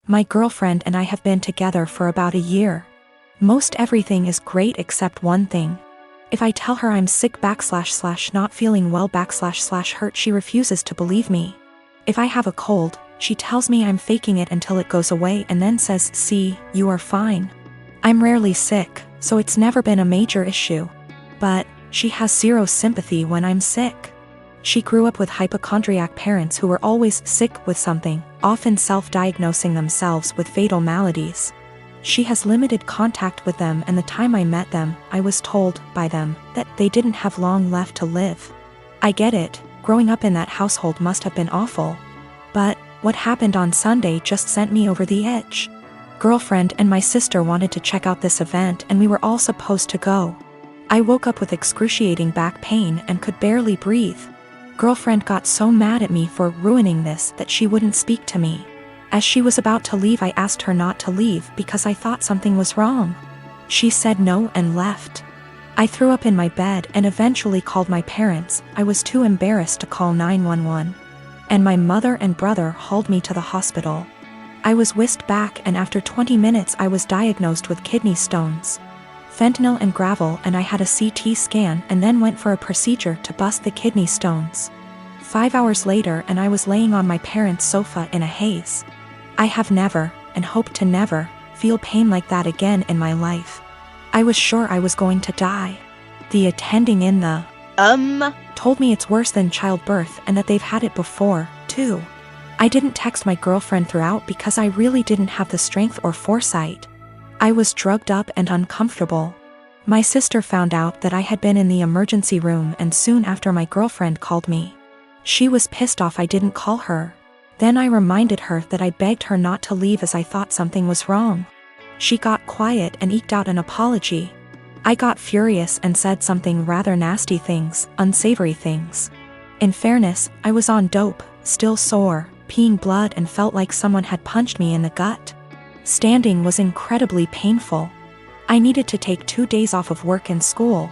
My girlfriend and I have been together for about a year. Most everything is great except one thing. If I tell her I'm sick / not feeling well / hurt, she refuses to believe me. If I have a cold, she tells me I'm faking it until it goes away and then says, "See, you are fine." I'm rarely sick, so it's never been a major issue. But she has zero sympathy when I'm sick. She grew up with hypochondriac parents who were always sick with something, often self-diagnosing themselves with fatal maladies. She has limited contact with them, and the time I met them, I was told by them that they didn't have long left to live. I get it, growing up in that household must have been awful. But what happened on Sunday just sent me over the edge. Girlfriend and my sister wanted to check out this event and we were all supposed to go. I woke up with excruciating back pain and could barely breathe. Girlfriend got so mad at me for ruining this that she wouldn't speak to me. As she was about to leave, I asked her not to leave because I thought something was wrong. She said no and left. I threw up in my bed and eventually called my parents. I was too embarrassed to call 911. And my mother and brother hauled me to the hospital. I was whisked back and after 20 minutes I was diagnosed with kidney stones. Fentanyl and gravel, and I had a CT scan and then went for a procedure to bust the kidney stones. 5 hours later and I was laying on my parents' sofa in a haze. I have never, and hope to never, feel pain like that again in my life. I was sure I was going to die. The attending in the told me it's worse than childbirth and that they've had it before, too. I didn't text my girlfriend throughout because I really didn't have the strength or foresight. I was drugged up and uncomfortable. My sister found out that I had been in the emergency room and soon after my girlfriend called me. She was pissed off I didn't call her. Then I reminded her that I begged her not to leave as I thought something was wrong. She got quiet and eked out an apology. I got furious and said something rather nasty things, unsavory things. In fairness, I was on dope, still sore, peeing blood and felt like someone had punched me in the gut. Standing was incredibly painful. I needed to take 2 days off of work and school.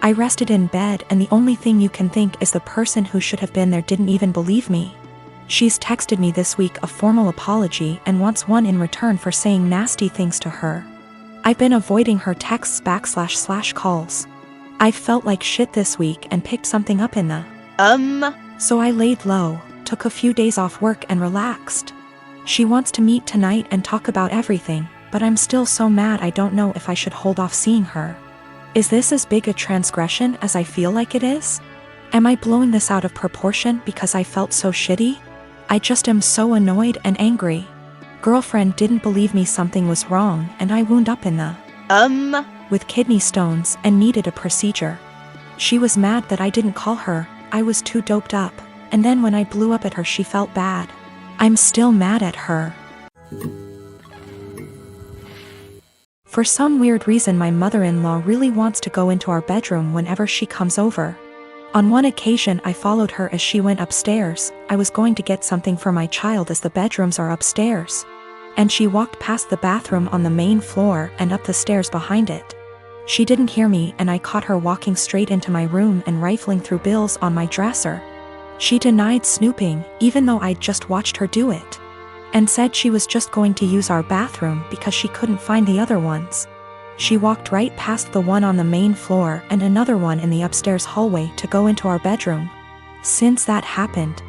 I rested in bed and the only thing you can think is the person who should have been there didn't even believe me. She's texted me this week a formal apology and wants one in return for saying nasty things to her. I've been avoiding her texts / calls. I felt like shit this week and picked something up in the So I laid low, took a few days off work and relaxed. She wants to meet tonight and talk about everything, but I'm still so mad I don't know if I should hold off seeing her. Is this as big a transgression as I feel like it is? Am I blowing this out of proportion because I felt so shitty? I just am so annoyed and angry. Girlfriend didn't believe me something was wrong and I wound up in the with kidney stones and needed a procedure. She was mad that I didn't call her, I was too doped up, and then when I blew up at her she felt bad. I'm still mad at her. For some weird reason my mother-in-law really wants to go into our bedroom whenever she comes over. On one occasion I followed her as she went upstairs. I was going to get something for my child as the bedrooms are upstairs. And she walked past the bathroom on the main floor and up the stairs behind it. She didn't hear me and I caught her walking straight into my room and rifling through bills on my dresser. She denied snooping, even though I'd just watched her do it. And said she was just going to use our bathroom because she couldn't find the other ones. She walked right past the one on the main floor and another one in the upstairs hallway to go into our bedroom. Since that happened,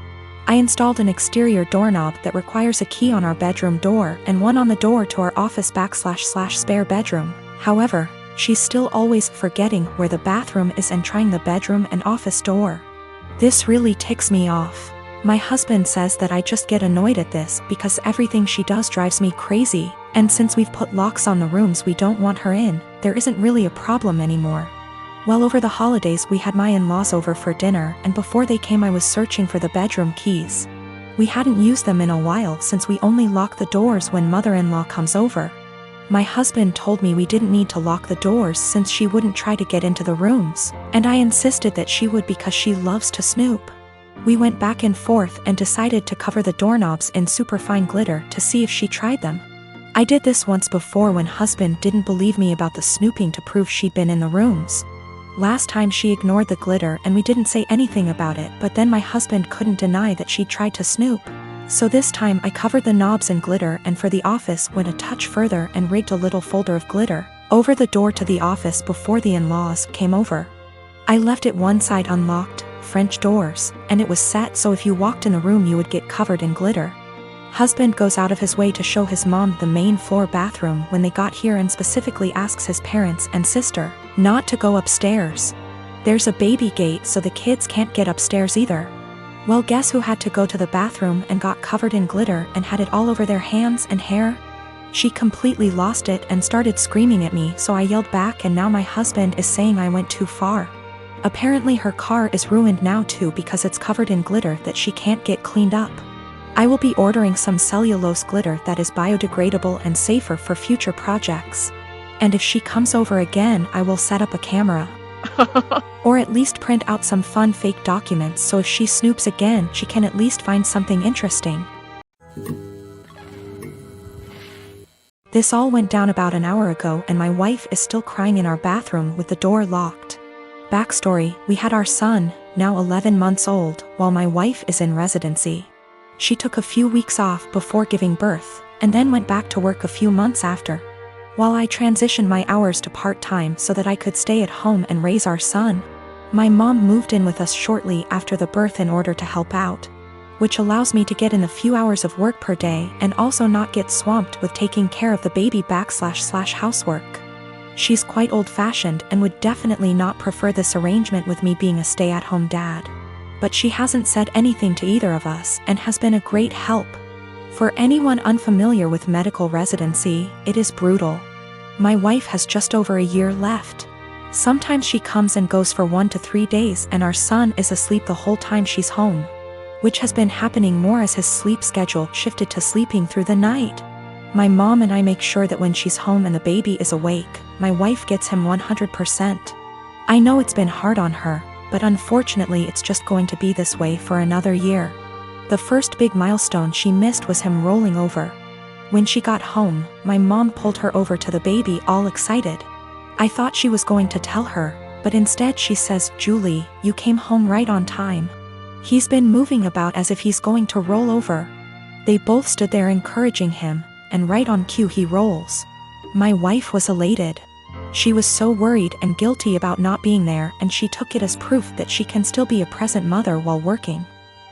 I installed an exterior doorknob that requires a key on our bedroom door and one on the door to our office / spare bedroom. However, she's still always forgetting where the bathroom is and trying the bedroom and office door. This really ticks me off. My husband says that I just get annoyed at this because everything she does drives me crazy, and since we've put locks on the rooms we don't want her in, there isn't really a problem anymore. Well, over the holidays we had my in-laws over for dinner, and before they came I was searching for the bedroom keys. We hadn't used them in a while since we only lock the doors when mother-in-law comes over. My husband told me we didn't need to lock the doors since she wouldn't try to get into the rooms, and I insisted that she would because she loves to snoop. We went back and forth and decided to cover the doorknobs in superfine glitter to see if she tried them. I did this once before when husband didn't believe me about the snooping to prove she'd been in the rooms. Last time she ignored the glitter and we didn't say anything about it, but then my husband couldn't deny that she tried to snoop. So this time I covered the knobs in glitter, and for the office went a touch further and rigged a little folder of glitter over the door to the office before the in-laws came over. I left it one side unlocked, French doors, and it was set so if you walked in the room you would get covered in glitter. Husband goes out of his way to show his mom the main floor bathroom when they got here and specifically asks his parents and sister not to go upstairs. There's a baby gate so the kids can't get upstairs either. Well, guess who had to go to the bathroom and got covered in glitter and had it all over their hands and hair? She completely lost it and started screaming at me, so I yelled back, and now my husband is saying I went too far. Apparently her car is ruined now too because it's covered in glitter that she can't get cleaned up. I will be ordering some cellulose glitter that is biodegradable and safer for future projects. And if she comes over again, I will set up a camera. Or at least print out some fun fake documents so if she snoops again, she can at least find something interesting. This all went down about an hour ago and my wife is still crying in our bathroom with the door locked. Backstory: we had our son, now 11 months old, while my wife is in residency. She took a few weeks off before giving birth, and then went back to work a few months after. While I transitioned my hours to part-time so that I could stay at home and raise our son, my mom moved in with us shortly after the birth in order to help out, which allows me to get in a few hours of work per day and also not get swamped with taking care of the baby / housework. She's quite old-fashioned and would definitely not prefer this arrangement with me being a stay-at-home dad. But she hasn't said anything to either of us and has been a great help. For anyone unfamiliar with medical residency, it is brutal. My wife has just over a year left. Sometimes she comes and goes for 1 to 3 days and our son is asleep the whole time she's home, which has been happening more as his sleep schedule shifted to sleeping through the night. My mom and I make sure that when she's home and the baby is awake, my wife gets him 100%. I know it's been hard on her, but unfortunately it's just going to be this way for another year. The first big milestone she missed was him rolling over. When she got home, my mom pulled her over to the baby all excited. I thought she was going to tell her, but instead she says, "Julie, you came home right on time. He's been moving about as if he's going to roll over." They both stood there encouraging him, and right on cue he rolls. My wife was elated. She was so worried and guilty about not being there, and she took it as proof that she can still be a present mother while working.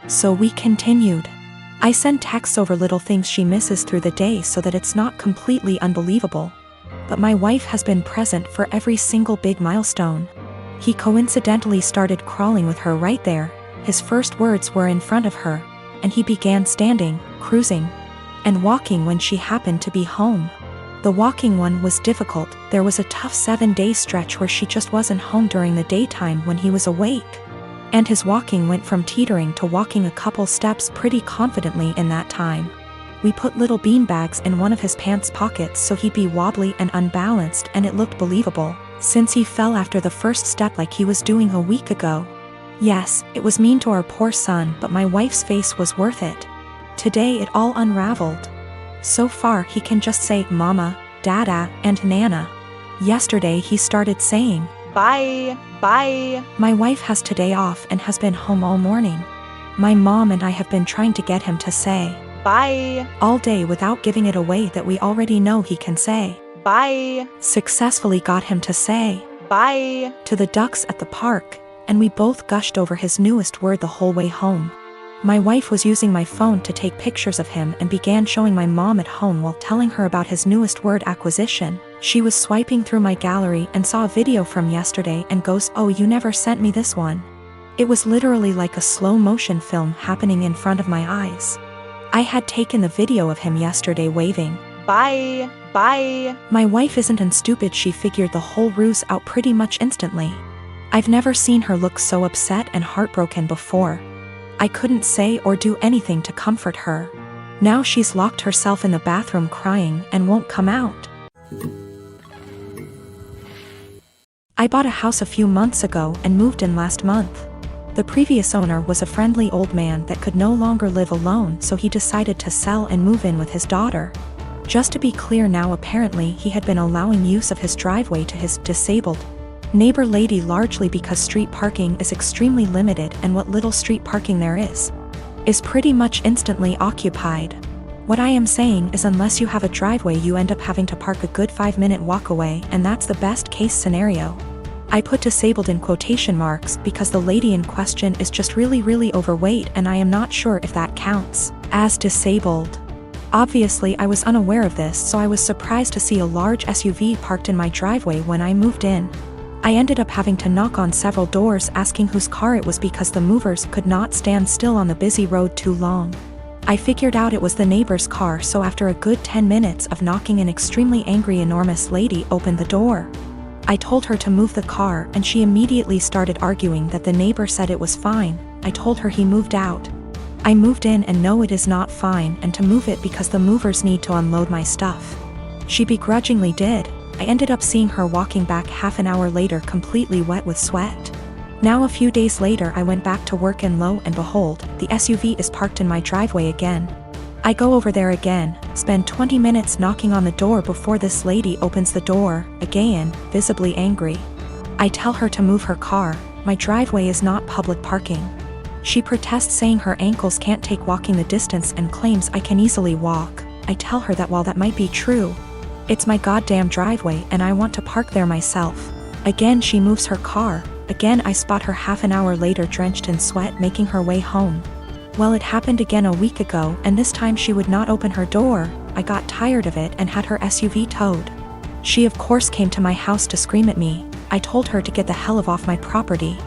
So we continued. I send texts over little things she misses through the day so that it's not completely unbelievable. But my wife has been present for every single big milestone. He coincidentally started crawling with her right there. His first words were in front of her, and he began standing, cruising, and walking when she happened to be home. The walking one was difficult. There was a tough 7-day stretch where she just wasn't home during the daytime when he was awake. And his walking went from teetering to walking a couple steps pretty confidently in that time. We put little beanbags in one of his pants pockets so he'd be wobbly and unbalanced, and it looked believable, since he fell after the first step like he was doing a week ago. Yes, it was mean to our poor son, but my wife's face was worth it. Today it all unraveled. So far he can just say mama, dada, and nana. Yesterday he started saying, "Bye, bye." My wife has today off and has been home all morning. My mom and I have been trying to get him to say, "Bye," all day without giving it away that we already know he can say, "Bye." Successfully got him to say, "Bye," to the ducks at the park, and we both gushed over his newest word the whole way home. My wife was using my phone to take pictures of him and began showing my mom at home while telling her about his newest word acquisition. She was swiping through my gallery and saw a video from yesterday and goes, "Oh, you never sent me this one." It was literally like a slow motion film happening in front of my eyes. I had taken the video of him yesterday waving, "Bye, bye." My wife isn't stupid, she figured the whole ruse out pretty much instantly. I've never seen her look so upset and heartbroken before. I couldn't say or do anything to comfort her. Now she's locked herself in the bathroom crying and won't come out. I bought a house a few months ago and moved in last month. The previous owner was a friendly old man that could no longer live alone, so he decided to sell and move in with his daughter. Just to be clear now, apparently he had been allowing use of his driveway to his disabled neighbor lady largely because street parking is extremely limited and what little street parking there is. is pretty much instantly occupied. What I am saying is unless you have a driveway you end up having to park a good 5-minute walk away, and that's the best case scenario. I put disabled in quotation marks because the lady in question is just really overweight, and I am not sure if that counts as disabled. Obviously I was unaware of this, so I was surprised to see a large SUV parked in my driveway when I moved in. I ended up having to knock on several doors asking whose car it was because the movers could not stand still on the busy road too long. I figured out it was the neighbor's car, so after a good 10 minutes of knocking, an extremely angry enormous lady opened the door. I told her to move the car and she immediately started arguing that the neighbor said it was fine. I told her he moved out. I moved in and no, it is not fine, and to move it because the movers need to unload my stuff. She begrudgingly did. I ended up seeing her walking back half an hour later completely wet with sweat. Now a few days later I went back to work and lo and behold, the SUV is parked in my driveway again. I go over there again, spend 20 minutes knocking on the door before this lady opens the door, again, visibly angry. I tell her to move her car. My driveway is not public parking. She protests, saying her ankles can't take walking the distance and claims I can easily walk. I tell her that while that might be true, it's my goddamn driveway and I want to park there myself. Again she moves her car. Again I spot her half an hour later drenched in sweat making her way home. Well, it happened again a week ago, and this time she would not open her door. I got tired of it and had her SUV towed. She of course came to my house to scream at me. I told her to get the hell off my property.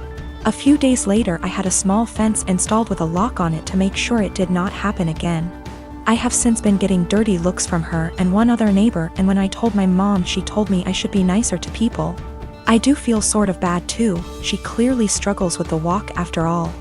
A few days later I had a small fence installed with a lock on it to make sure it did not happen again. I have since been getting dirty looks from her and one other neighbor, and when I told my mom she told me I should be nicer to people. I do feel sort of bad too. She clearly struggles with the walk after all.